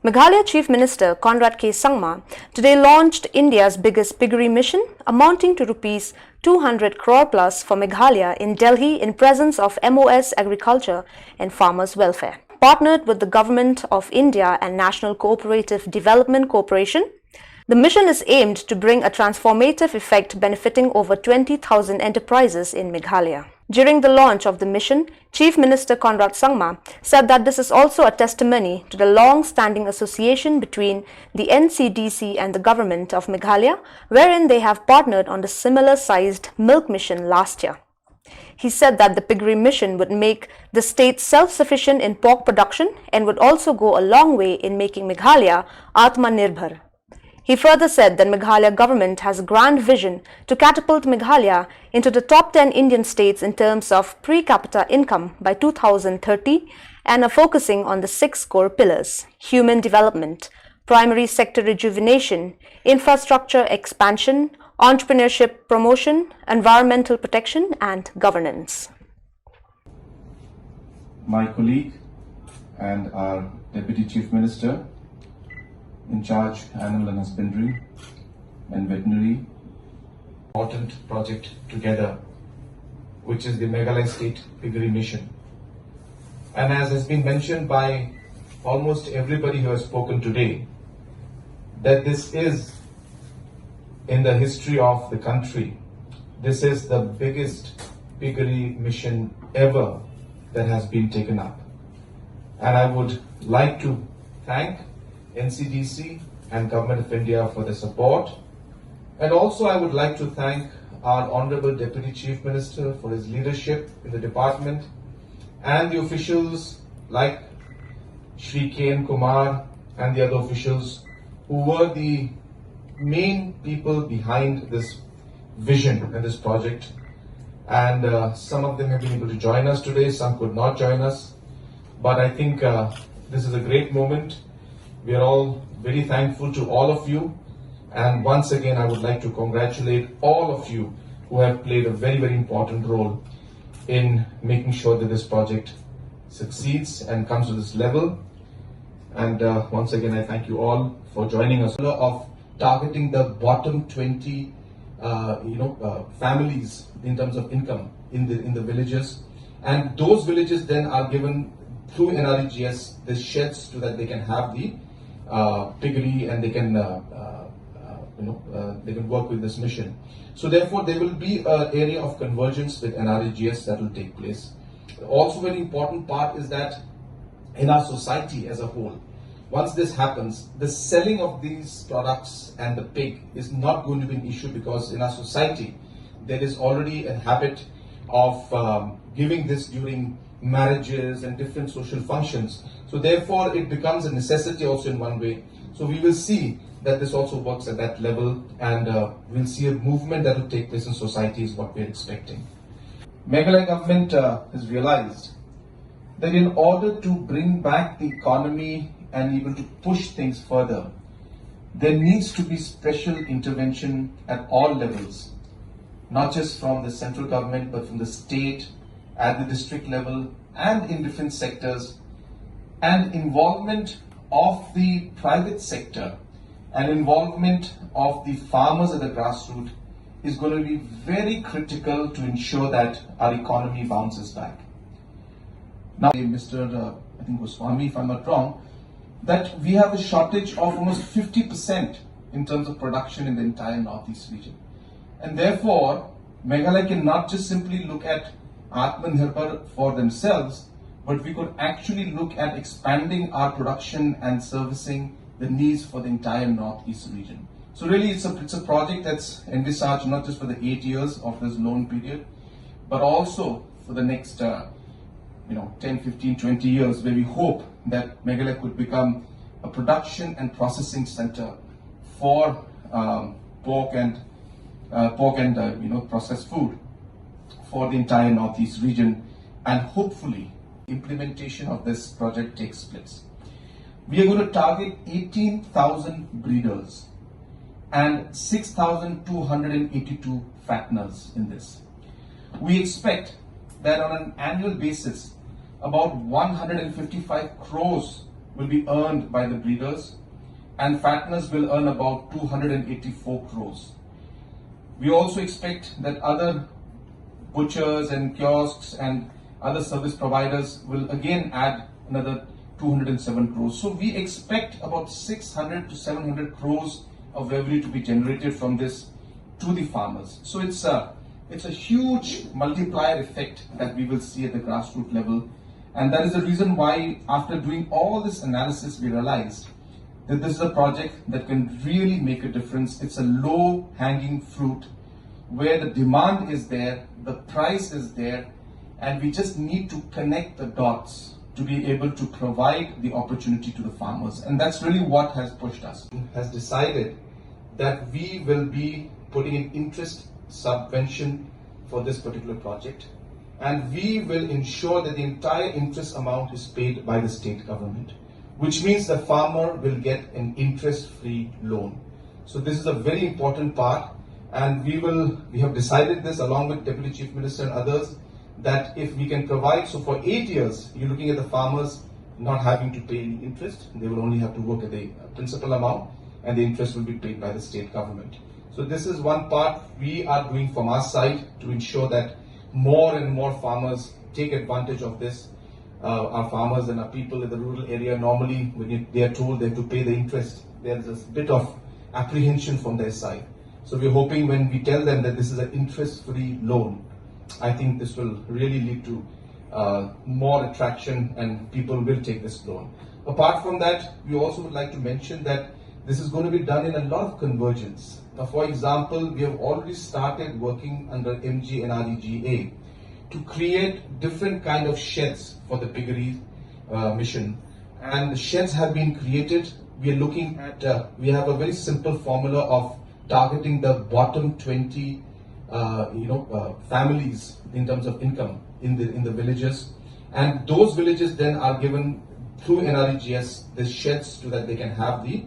Meghalaya Chief Minister Conrad Sangma today launched India's biggest Piggery mission, amounting to Rs 200 crore plus for Meghalaya in Delhi in presence of MOS Agriculture and Farmers Welfare. Partnered with the Government of India and National Cooperative Development Corporation, the mission is aimed to bring a transformative effect benefiting over 20,000 enterprises in Meghalaya. During the launch of the mission, Chief Minister Conrad Sangma said that this is also a testimony to the long-standing association between the NCDC and the government of Meghalaya, wherein they have partnered on the similar-sized milk mission last year. He said that the Piggery mission would make the state self-sufficient in pork production and would also go a long way in making Meghalaya Atmanirbhar. He further said that Meghalaya government has a grand vision to catapult Meghalaya into the top 10 Indian states in terms of per capita income by 2030 and are focusing on the 6 core pillars: human development, primary sector rejuvenation, infrastructure expansion, entrepreneurship promotion, environmental protection and governance. My colleague and our Deputy Chief Minister in charge animal and husbandry and veterinary, important project together, which is the Meghalaya State Piggery Mission. And as has been mentioned by almost everybody who has spoken today, that this is, in the history of the country, this is the biggest piggery mission ever that has been taken up. And I would like to thank NCDC and Government of India for the support. And also I would like to thank our Honorable Deputy Chief Minister for his leadership in the department and the officials like Shri K.N. Kumar and the other officials who were the main people behind this vision and this project. And some of them have been able to join us today, some could not join us. But I think this is a great moment. We are all very thankful to all of you, and once again I would like to congratulate all of you who have played a very, very important role in making sure that this project succeeds and comes to this level. And once again I thank you all for joining us. Of targeting the bottom 20 families in terms of income in the villages, and those villages then are given through NREGS the sheds so that they can have the piggery and they can they can work with this mission. So therefore there will be an area of convergence with NREGS that will take place. Also very important part is that in our society as a whole, once this happens, the selling of these products and the pig is not going to be an issue, because in our society there is already a habit of giving this during marriages and different social functions. So therefore it becomes a necessity also in one way. So we will see that this also works at that level, and we'll see a movement that will take place in society is what we're expecting. Meghalaya government has realized that in order to bring back the economy and even to push things further, there needs to be special intervention at all levels, not just from the central government but from the state, at the district level and in different sectors, and involvement of the private sector and involvement of the farmers at the grassroots is going to be very critical to ensure that our economy bounces back. Now, Mr. I think Goswami, if I'm not wrong, that we have a shortage of almost 50% in terms of production in the entire Northeast region. And therefore, Meghalaya can not just simply look at Atmanirbhar for themselves, but we could actually look at expanding our production and servicing the needs for the entire Northeast region. So really it's a project that's envisaged not just for the 8 years of this loan period, but also for the next 10, 15, 20 years, where we hope that Meghalaya could become a production and processing center for pork and processed food for the entire Northeast region, and hopefully implementation of this project takes place. We are going to target 18,000 breeders and 6,282 fatteners in this. We expect that on an annual basis, about 155 crores will be earned by the breeders, and fatteners will earn about 284 crores. We also expect that other butchers and kiosks and other service providers will again add another 207 crores. So we expect about 600 to 700 crores of revenue to be generated from this to the farmers. So it's a huge multiplier effect that we will see at the grassroots level. And that is the reason why, after doing all this analysis, we realized that this is a project that can really make a difference. It's a low-hanging fruit where the demand is there, the price is there, and we just need to connect the dots to be able to provide the opportunity to the farmers. And that's really what has pushed us. Has decided that we will be putting in interest subvention for this particular project, and we will ensure that the entire interest amount is paid by the state government, which means the farmer will get an interest-free loan. So this is a very important part, and we have decided this along with Deputy Chief Minister and others, that if we can provide, so for 8 years, you're looking at the farmers not having to pay any interest. They will only have to work at the principal amount, and the interest will be paid by the state government. So this is one part we are doing from our side to ensure that more and more farmers take advantage of this. Our farmers and our people in the rural area, normally when they are told they have to pay the interest, there is a bit of apprehension from their side. So we're hoping when we tell them that this is an interest-free loan, I think this will really lead to more attraction and people will take this loan. Apart from that, we also would like to mention that this is going to be done in a lot of convergence. Now, for example, we have already started working under MGNREGA to create different kind of sheds for the Piggery mission. And the sheds have been created. We are looking at, we have a very simple formula of targeting the bottom 20 families in terms of income in the villages, and those villages then are given through NREGS the sheds so that they can have the